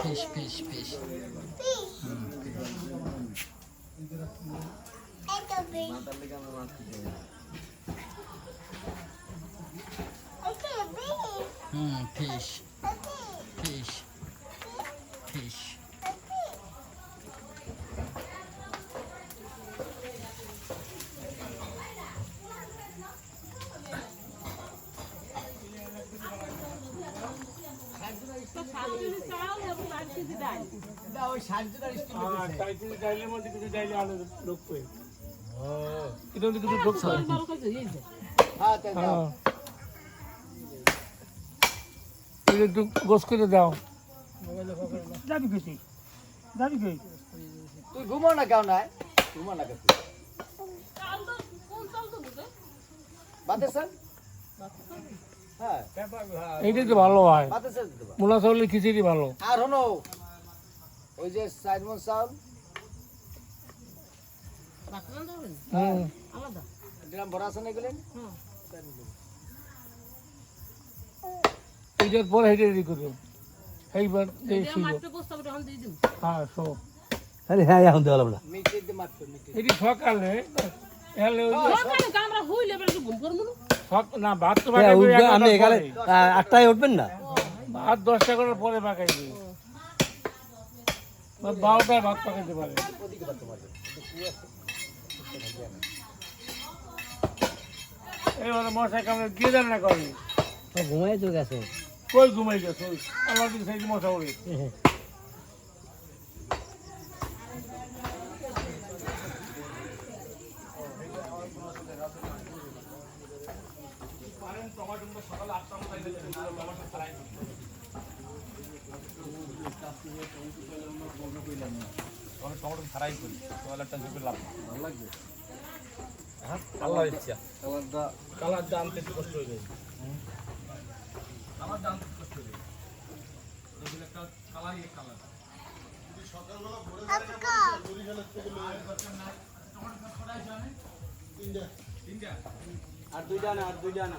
fish fish fish fish fish fish একটু গোস করে দাও যাবি কি যাবি কি তুই ঘুমো না কেউ নাই ঘুমো না কেউ বাতেছেন হ্যাঁ এইটাই তো ভালো হয় বাতেছেন মোলা চাউলের খিচুড়ি ভালো আর হনো ওই যে সাইমন চাউল গ্রাম ভরা আছে না এগুলো এইটার পর হেঁটে রেডি করবো এইবার হ্যাঁ সব আরে হ্যাঁ এখন দেওয়া লাগলো মিক্সির দিয়ে মারতো এটি সকালে এলে না ভাত তো আপনি এখানে 8টায় উঠবেন না ভাত 10টা করার পরে পাকাইবে 12টায় ভাত পাকাইতে পারে এইবারে মশাই কামড়ে দিয়ে দেন না করে ঘুমাই তো গেছে কই ঘুমাই গেছে আল্লাহ দিকে সেই মশা উড়ে কালার দাম একটু কষ্ট হয়ে যায় কালার দাম কষ্ট হয়ে যায় আর দুইটা না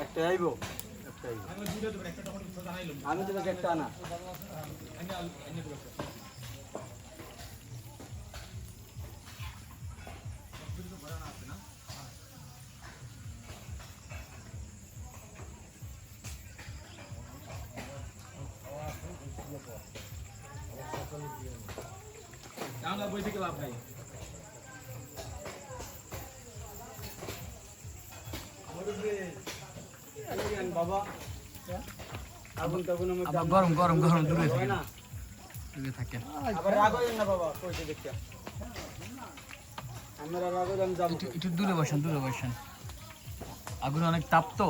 একটা আইব আমি তো একটা না বই থেকে লাভ নাই বাবা আগুন টাগুন গরম গরম গরম দূরে থাকে না দূরে থাকে আবার রাগ হইন না বাবা কইতে দেখিয়া আমরা রাগ হইলাম যাব একটু দূরে বসেন আগুন অনেক তাপ তো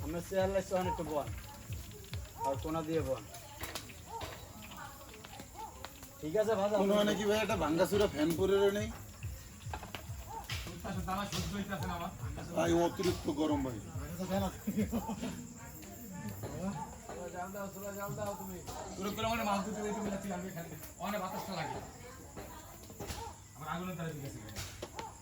আমরা চেয়ার লাইছি অনেক বন আর কোনা দিয়ে বন ঠিক আছে ভাজা কোনো নাকি ভাই একটা ভাঙ্গাচুরা ফ্যান পরেরও নেই ভাই অতিরিক্ত গরম ভাই মাছ ধরতে অনেক বাতাসটা লাগে আমার আগুনের তারা দিকে